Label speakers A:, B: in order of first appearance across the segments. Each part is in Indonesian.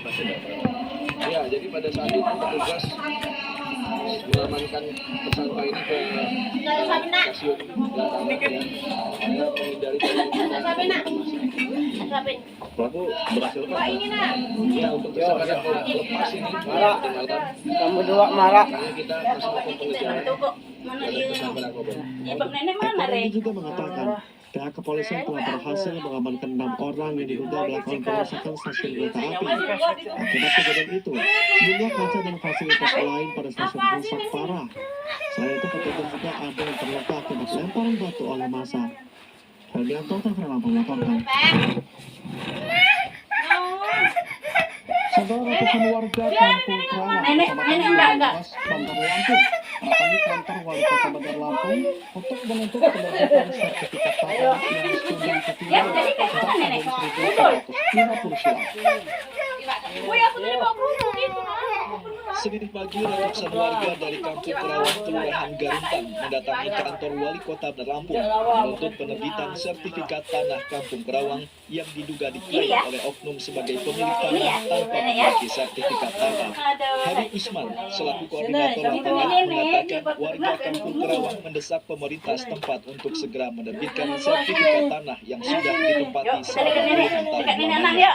A: Masih enggak? Ya, jadi pada saat itu petugas mengamankan tersangka ini ke stasiun Gatang ya, menghindari pelaku berhasil lepas. Ya, untuk tersangka lepas ini marah, kamu dua marah. Kita masih melakukan pengejaran.
B: Ekonomi juga mengatakan pihak kepolisian telah berhasil mengamankan 6 orang yang diduga melakukan perusakan stasiun kereta api. Akibat kejadian itu, sejumlah kaca dan fasilitas lain pada stasiun rusak parah. Selain itu, petugas juga ada yang terluka akibat lemparan batu oleh massa. Herdianto, TVRI Lampung melaporkan. Saudara, ratusan warga Kampung Kerawang, Kecamatan Banyumas, Bandar Lampung, mendatangi kantor Wali Kota Bandar Lampung untuk menuntut penerbitan sertifikat tanah yang sudah ketinggalan sejak tahun 1950 silam.
A: Senin pagi, ratusan warga dari Kampung Kerawang, Kelurahan Garuntan, mendatangi kantor Wali Kota Bandar Lampung menuntut penerbitan sertifikat tanah Kampung Kerawang yang diduga diklaim oleh oknum sebagai pemilik tanah tanpa memiliki sertifikat tanah. Hari Isman, selaku koordinator lapangan, mengatakan warga Kampung Kerawang mendesak pemerintah setempat untuk segera menerbitkan sertifikat tanah yang sudah ditempati selama 2 tahun lamanya.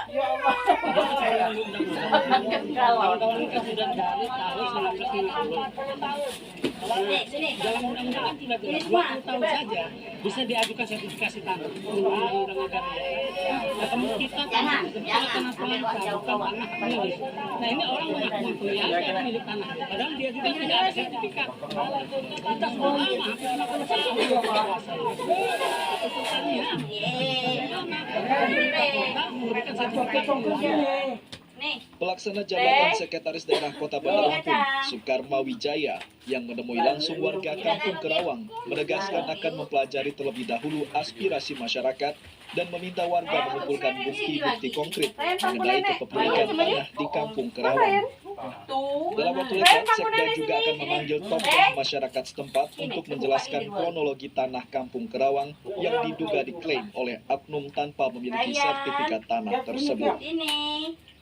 C: Dalam undang-undang tidak jelas 20 tahun saja bisa diajukan sertifikasi tanah undang-undang agraria. Nah, kita tanah pelantau bukan tanah milik. Nah, ini orang mengaku ya saya milik tanah, padahal dia juga tidak ada sertifikat. Kita sudah lama hampir 50 tahun berkuasa. Memberikan sertifikat.
A: Pelaksana Jabatan Sekretaris Daerah Kota Bandar Lampung, Soekarma Wijaya, yang menemui langsung warga Kampung Kerawang, menegaskan akan mempelajari terlebih dahulu aspirasi masyarakat dan meminta warga mengumpulkan bukti-bukti konkret mengenai kepemilikan tanah di Kampung Kerawang. Dalam waktu dekat, Sekda juga akan memanggil tokoh masyarakat setempat untuk menjelaskan kronologi tanah Kampung Kerawang yang diduga diklaim oleh oknum tanpa memiliki sertifikat tanah tersebut.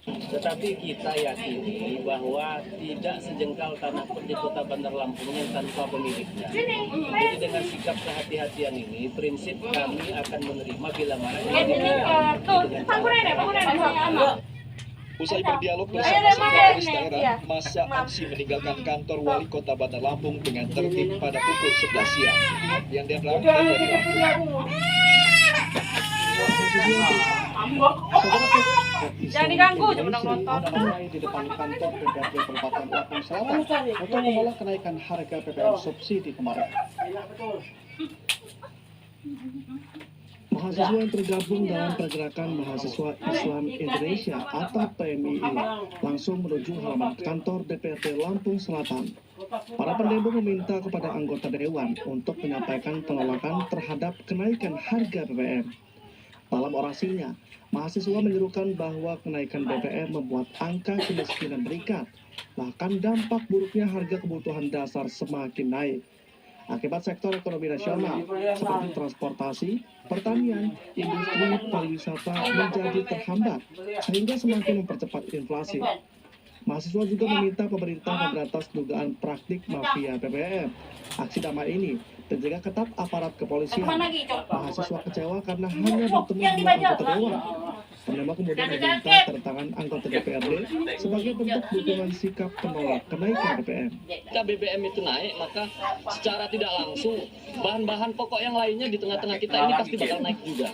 D: Tetapi kita yakini bahwa tidak sejengkal tanah pun di Kota Bandar Lampung yang tanpa pemiliknya. Jadi dengan sikap kehati-hatian ini, prinsip kami akan menerima bila mana
A: Usai berdialog bersama Sekretaris Daerah, masa aksi meninggalkan kantor Wali Kota Bandar Lampung dengan tertib pada pukul 11 siang. Yang Dendra dari Lampung.
E: Jangan diganggu, cuma nonton.
B: Mulai di depan kantor DPRD Kabupaten Lampung Selatan untuk menolak kenaikan harga BBM subsidi kemarin. Mahasiswa yang tergabung dalam pergerakan Mahasiswa Islam Indonesia atau PMII langsung menuju halaman kantor DPRD Lampung Selatan. Para pendemo meminta kepada anggota dewan untuk menyampaikan penolakan terhadap kenaikan harga BBM. Dalam orasinya, mahasiswa menyerukan bahwa kenaikan BBM membuat angka kemiskinan meningkat, bahkan dampak buruknya harga kebutuhan dasar semakin naik. Akibat sektor ekonomi nasional seperti transportasi, pertanian, industri, pariwisata menjadi terhambat, sehingga semakin mempercepat inflasi. Mahasiswa juga meminta pemerintah memberantas dugaan praktik mafia BBM. Aksi damai ini penjaga ketat aparat kepolisian. Mahasiswa kecewa karena hanya bertemu dua anggota dewan. Pendemo kemudian meminta tangan anggota DPRD sebagai bentuk dukungan sikap penolak kenaikan BBM.
D: Jika BBM itu naik, maka secara tidak langsung bahan-bahan pokok yang lainnya di tengah-tengah kita ini pasti bakal naik juga.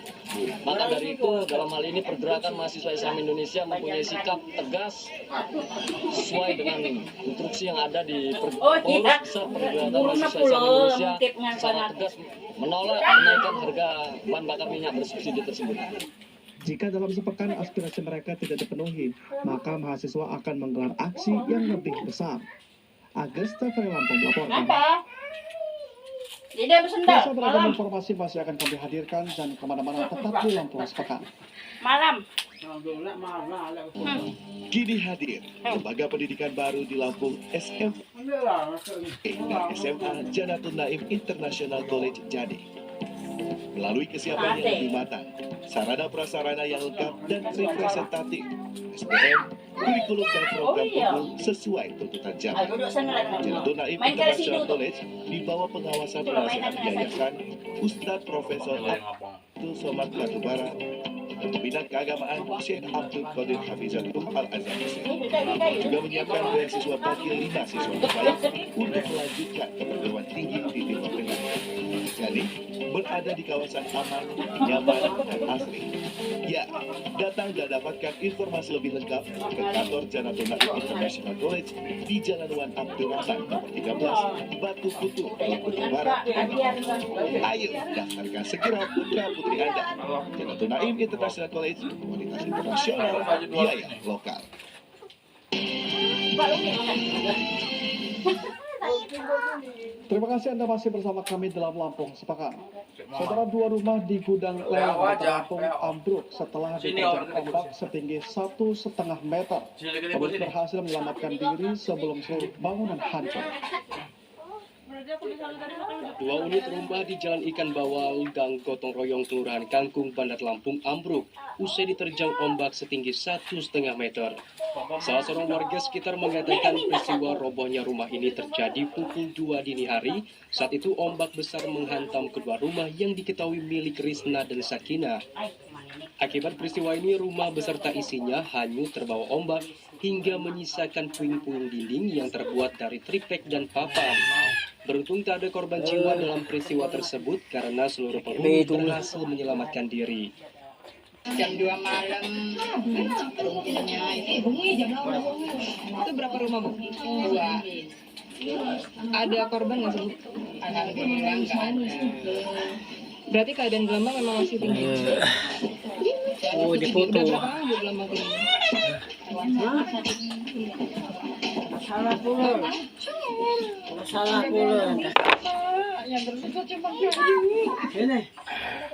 D: Maka dari itu, dalam hal ini pergerakan mahasiswa Islam Indonesia mempunyai sikap tegas sesuai dengan instruksi yang ada di Pengurus Besar Pergerakan Mahasiswa Islam Indonesia secara tegas menolak kenaikan harga bahan bakar minyak bersubsidi tersebut.
B: Jika dalam sepekan aspirasi mereka tidak dipenuhi, maka mahasiswa akan menggelar aksi yang lebih besar. Agus TVRI Lampung melaporkan. Biasa beragam informasi masih akan kami hadirkan dan kemana-mana tetap di Lampung sepekan.
E: Malam.
A: Kini hadir lembaga pendidikan baru di Lampung, SMA SMA Janatun Naim International College Jadi. Melalui kesiapan yang lebih matang, sarana prasarana yang lengkap dan representatif, SDM, kurikulum dan program unggul sesuai tuntutan zaman. Jatuh Naim International College di bawah pengawasan penasehat yayasan Ustadz Profesor Abdul Somad Batubara dan Pembina Keagamaan Syekh Abdul Qadir Hafizatullah Al-Azhar juga menyiapkan beasiswa bagi 5 siswa terbaik untuk melanjutkan ke perguruan tinggi di Timur Tengah. Jadi, berada di kawasan aman, nyaman, dan asri. Ya, datang dan dapatkan informasi lebih lengkap ke kantor Janatul Naim International College di Jalan Wan Abdurrahman nomor 13, Batu Kutu, Lombok Barat. Ayo, daftarkan segera putra-putri Anda. Janatul Naim International College, kualitas internasional, biaya lokal.
B: Terima kasih Anda masih bersama kami dalam Lampung Sepekan. Saudara, 2 rumah di gudang lereng Lampung ambruk setelah diterjang ombak setinggi 1,5 meter. Pemilik berhasil menyelamatkan diri sebelum seluruh bangunan hancur.
F: 2 unit rumah di Jalan Ikan Bawal, Gang Gotong Royong, Kelurahan Kangkung, Bandar Lampung ambruk usai diterjang ombak setinggi 1,5 meter. Salah seorang warga sekitar mengatakan peristiwa robohnya rumah ini terjadi pukul 2 dini hari. Saat itu ombak besar menghantam kedua rumah yang diketahui milik Risna dan Sakina. Akibat peristiwa ini, rumah beserta isinya hanyut terbawa ombak hingga menyisakan puing-puing dinding yang terbuat dari triplek dan papan. Beruntung tak ada korban jiwa dalam peristiwa tersebut karena seluruh penghuni berhasil menyelamatkan diri.
G: Jam 2 malam rumahnya itu berapa rumah, Bu? 2. Ada korban nggak, sih? Alhamdulillah nggak ada. Berarti keadaan gelombang memang masih tinggi.
C: Oh, di foto.
G: Udah berapa lama gelombang tinggi?
C: Salah puluh. Salah puluh.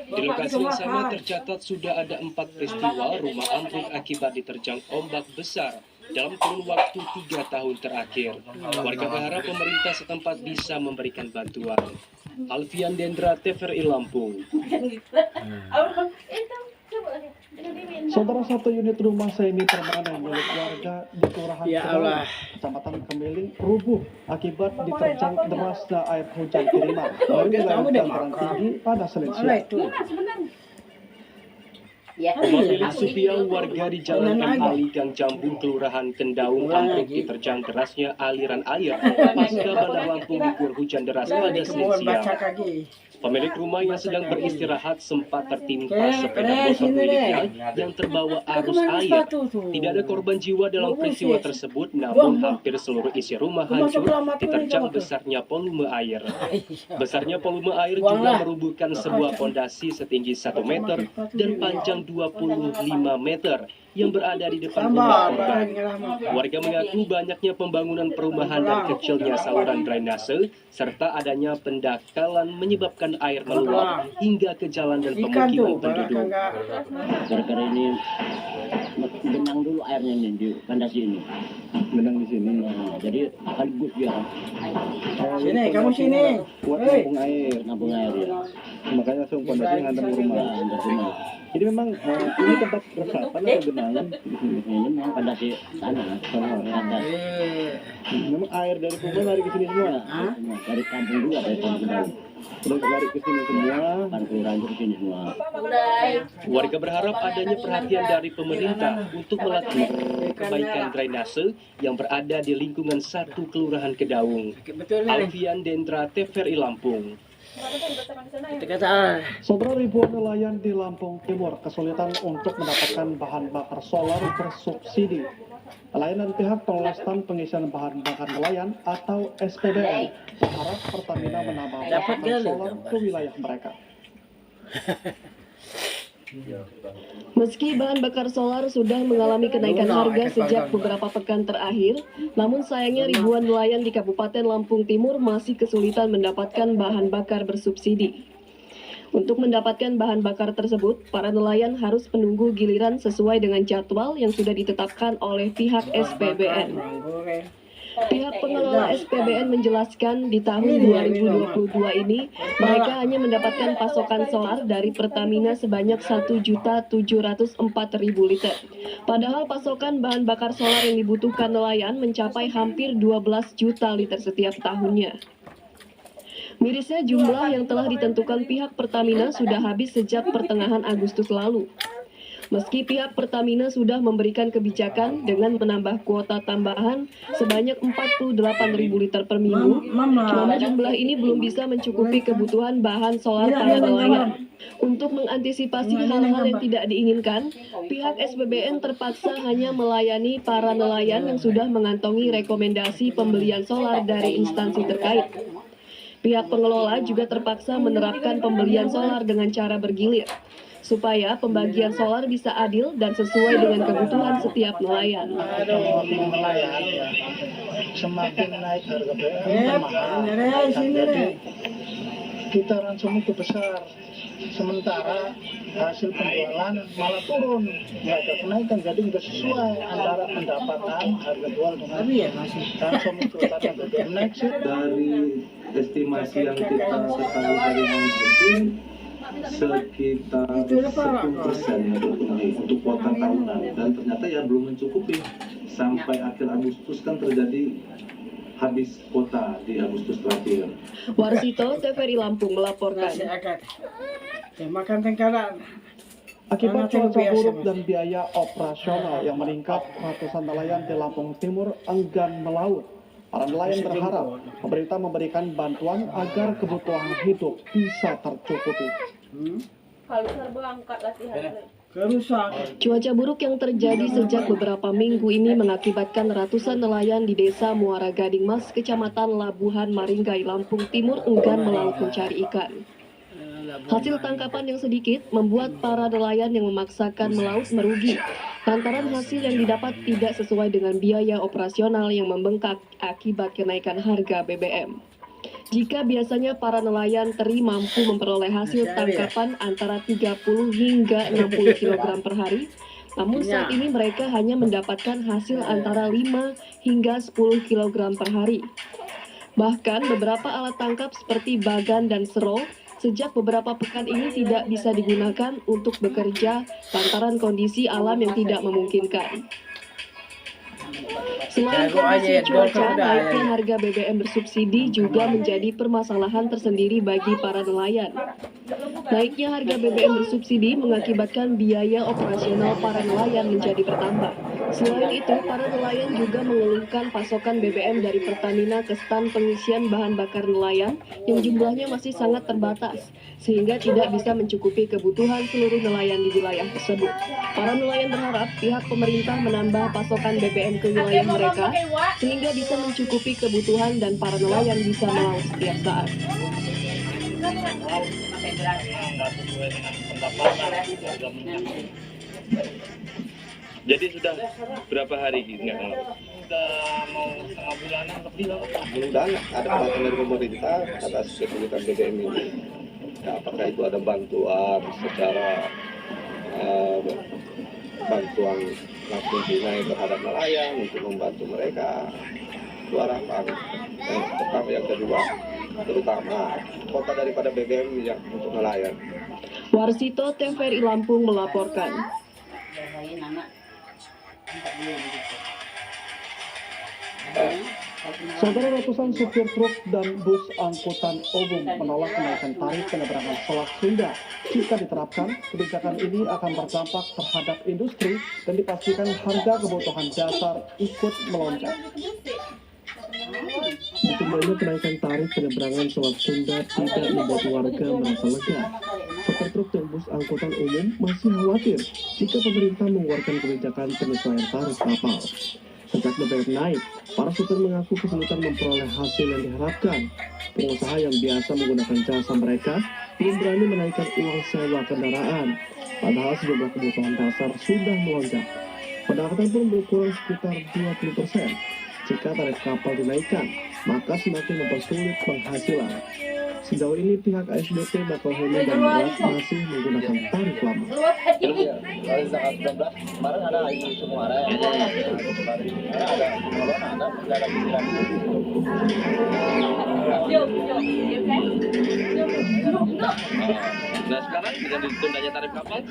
F: Di lokasi yang sama tercatat sudah ada 4 peristiwa rumah ambruk akibat diterjang ombak besar dalam kurun waktu 3 tahun terakhir. Warga berharap pemerintah setempat bisa memberikan bantuan. Alfian Dendra, TVRI Lampung.
B: Saudara, 1 unit rumah semi permanen milik warga di Kelurahan Kedawang, Kecamatan Kemiling, rubuh akibat diterjang derasnya air hujan kiriman dari wilayah dataran tinggi pada Senin siang.
F: Rumah milik Supiang, warga di Jalan M. Ali, Gang Jambung, Kelurahan Kendaung, ambruk diterjang derasnya aliran air pasca Bandar Lampung diguyur hujan deras pada Senin siang. Pemilik rumah yang sedang beristirahat sempat tertimpa sepeda motor miliknya yang terbawa arus air. Tidak ada korban jiwa dalam peristiwa tersebut, namun hampir seluruh isi rumah hancur diterjang besarnya volume air. Besarnya volume air juga merubuhkan sebuah fondasi setinggi 1 meter dan panjang 25 meter yang berada di depan rumah korban. Warga mengaku banyaknya pembangunan perumahan dan kecilnya saluran drainase serta adanya pendangkalan menyebabkan air meluap hingga ke jalan dan pemukiman penduduk.
H: Gara-gara ini benang dulu airnya ini di fondasi ini. Benang di sini. Nah, jadi sekaligus biar.
C: Sini, kamu sini.
H: Buat nampung air ya. Makanya langsung fondasi hantam rumah. Jadi memang ini tempat resapan atau genangan? Ini memang fondasi sana. Memang air dari Pulau lari ke sini semua. Dari kampung juga, dari kampung Kedawang. Terus lari ke sini semua, kan kelurahan ke sini semua.
F: Warga berharap adanya perhatian dari pemerintah untuk melakukan perbaikan drainase yang berada di lingkungan 1 Kelurahan Kedaung. Alfian Dendra, TVRI Lampung.
B: Saudara, ribuan nelayan di Lampung Timur kesulitan untuk mendapatkan bahan bakar solar bersubsidi. Layanan pihak pengelolaan pengisian bahan bakar nelayan atau SPBN berharap Pertamina menambah bahan bakar solar ke wilayah mereka.
I: Meski bahan bakar solar sudah mengalami kenaikan harga sejak beberapa pekan terakhir, namun sayangnya ribuan nelayan di Kabupaten Lampung Timur masih kesulitan mendapatkan bahan bakar bersubsidi. Untuk mendapatkan bahan bakar tersebut, para nelayan harus menunggu giliran sesuai dengan jadwal yang sudah ditetapkan oleh pihak SPBN. Pihak pengelola SPBN menjelaskan di tahun 2022 ini mereka hanya mendapatkan pasokan solar dari Pertamina sebanyak 1.704.000 liter. Padahal pasokan bahan bakar solar yang dibutuhkan nelayan mencapai hampir 12 juta liter setiap tahunnya. Mirisnya jumlah yang telah ditentukan pihak Pertamina sudah habis sejak pertengahan Agustus lalu. Meski pihak Pertamina sudah memberikan kebijakan dengan menambah kuota tambahan sebanyak 48.000 liter per minggu, namun jumlah ini belum bisa mencukupi kebutuhan bahan solar para nelayan. Untuk mengantisipasi hal-hal yang tidak diinginkan, pihak SPBN terpaksa hanya melayani para nelayan yang sudah mengantongi rekomendasi pembelian solar dari instansi terkait. Pihak pengelola juga terpaksa menerapkan pembelian solar dengan cara bergilir, supaya pembagian solar bisa adil dan sesuai dengan kebutuhan setiap nelayan.
H: Semakin naik harga BBM, jadi kita langsung itu besar. Sementara hasil penjualan malah turun, nggak ada kenaikan, jadi nggak sesuai antara pendapatan harga jual dengan langsung itu karena BBM naik sih. Dari estimasi yang kita ketahui dari mungkin sekitar 10% untuk kuota tahunan, dan ternyata ya belum mencukupi. Sampai akhir Agustus kan terjadi habis kuota di Agustus terakhir.
I: Warsito, TVRI Lampung melaporkan.
B: Akibat cuaca buruk dan biaya operasional yang meningkat, ratusan nelayan di Lampung Timur enggan melaut. Para nelayan berharap pemerintah memberikan bantuan agar kebutuhan hidup bisa tercukupi.
I: Cuaca buruk yang terjadi sejak beberapa minggu ini mengakibatkan ratusan nelayan di Desa Muara Gading Mas, Kecamatan Labuhan Maringgai, Lampung Timur enggan melaut mencari ikan. Hasil tangkapan yang sedikit membuat para nelayan yang memaksakan melaut merugi, lantaran hasil yang didapat tidak sesuai dengan biaya operasional yang membengkak akibat kenaikan harga BBM. Jika biasanya para nelayan teri mampu memperoleh hasil tangkapan antara 30 hingga 60 kg per hari, namun saat ini mereka hanya mendapatkan hasil antara 5 hingga 10 kg per hari. Bahkan beberapa alat tangkap seperti bagan dan sero sejak beberapa pekan ini tidak bisa digunakan untuk bekerja lantaran kondisi alam yang tidak memungkinkan. Selain kondisi cuaca, naiknya harga BBM bersubsidi juga menjadi permasalahan tersendiri bagi para nelayan. Naiknya harga BBM bersubsidi mengakibatkan biaya operasional para nelayan menjadi bertambah. Selain itu, para nelayan juga mengeluhkan pasokan BBM dari Pertamina ke stan pengisian bahan bakar nelayan yang jumlahnya masih sangat terbatas, sehingga tidak bisa mencukupi kebutuhan seluruh nelayan di wilayah tersebut. Para nelayan berharap pihak pemerintah menambah pasokan BBM ke wilayah mereka, sehingga bisa mencukupi kebutuhan dan para nelayan bisa melaut setiap saat.
J: Jadi sudah berapa hari nggak ngelaut?
C: Udah mau setengah bulanan lebih lah.
K: Mudah-mudahan ada perhatian dari pemerintah atas kesulitan BBM ini. Ya, apakah itu ada bantuan secara bantuan langsung tunai terhadap nelayan untuk membantu mereka. Itu harapan. Yang pertama, yang kedua, terutama kota daripada BBM yang untuk nelayan.
I: Warsito, TVRI Lampung melaporkan.
B: Saudara, ratusan supir truk dan bus angkutan umum menolak kenaikan tarif penyeberangan Selat Sunda. Jika diterapkan, kebijakan ini akan berdampak terhadap industri dan dipastikan harga kebutuhan dasar ikut melonjak. Sebelumnya, kenaikan tarif penyeberangan Selat Sunda tidak membuat warga merasa lega. Supir truk dan bus angkutan umum masih khawatir jika pemerintah mengeluarkan kebijakan penyesuaian tarif kapal. Sejak BBM naik, para supir mengaku kesulitan memperoleh hasil yang diharapkan. Pengusaha yang biasa menggunakan jasa mereka belum berani menaikkan uang sewa kendaraan, padahal sejumlah kebutuhan dasar sudah melonjak. Pendapatan pun berkurang sekitar 20%. Jika tarif kapal dinaikkan, maka semakin mempersulit penghasilan. Sejauh ini pihak ASDP Bakauheni dan Beras masih menggunakan tarif lama.
H: Dari tanggal 19 kemarin ada isu Muara, ada pengelolaan, ada
J: Nah sekarang dengan ditundanya tarif kapal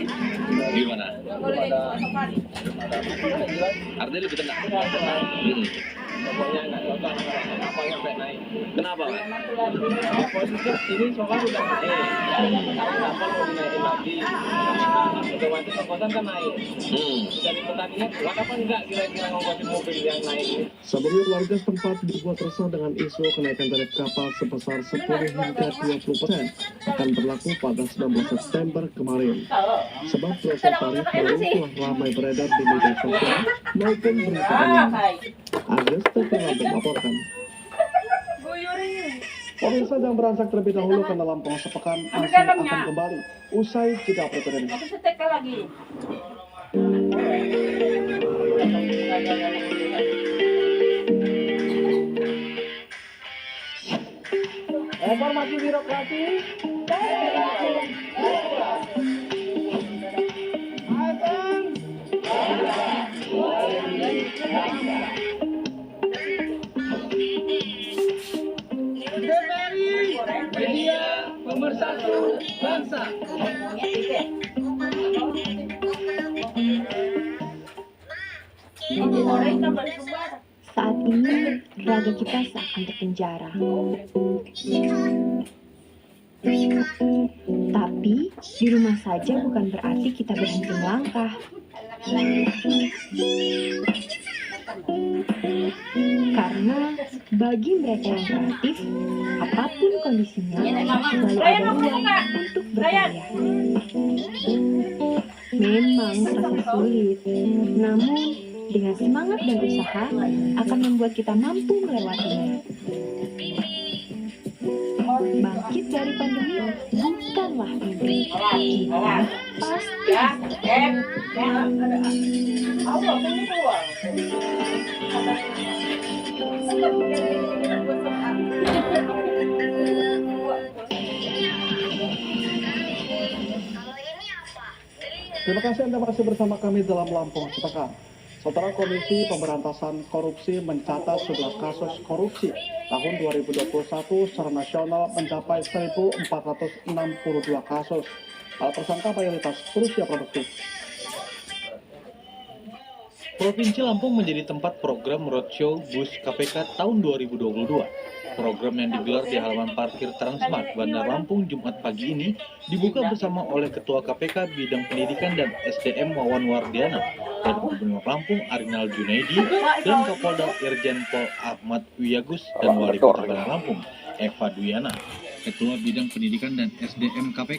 J: gimana? Artinya lebih tenang. Pokoknya nggak cocok kapalnya sampai naik. Kenapa Mas? Posisi ini solar udah naik, kapal mau dinaikin lagi, otomatis ongkosan kan naik. Jadi petaninya kuat apa enggak kira-kira ngongkosin mobil yang naik ini?
B: Sebelumnya warga setempat dibuat resah dengan isu kenaikan tarif kapal sebesar 10 hingga 20% akan berlaku pada 19 September kemarin. Sebab proses tarif baru telah ramai beredar di media sosial maupun berita online. Agus Lampung melaporkan. Pemirsa yang beransak terlebih dahulu karena Lampung sepekan masih akan kembali usai jeda berikut ini. Informasi birokrasi.
C: Media pemersatu bangsa.
L: Saat ini raga kita seakan terpenjara. Tapi di rumah saja bukan berarti kita berhenti melangkah. Karena bagi mereka yang kreatif, apapun kondisinya, selalu ada ruang untuk berkarya. Memang terasa sulit, namun dengan semangat dan usaha akan membuat kita mampu melewatinya. Bangkit dari pandemi bukanlah mimpi, kita pasti
B: Terima kasih Anda masih bersama kami dalam Lampung Sepekan. Saudara Komisi Pemberantasan Korupsi mencatat jumlah kasus korupsi tahun 2021 secara nasional mencapai 1.462 kasus. Para tersangka mayoritas berusia produktif.
A: Provinsi Lampung menjadi tempat program roadshow bus KPK tahun 2022. Program yang digelar di halaman parkir Transmart Bandar Lampung Jumat pagi ini dibuka bersama oleh Ketua KPK Bidang Pendidikan dan SDM Wawan Wardiana dan Gubernur Lampung Arinal Junaidi dan Kapolda Irjen Pol Ahmad Wiyagus dan Wali Kota Bandar Lampung Eva Duyana. Ketua Bidang Pendidikan dan SDM KPK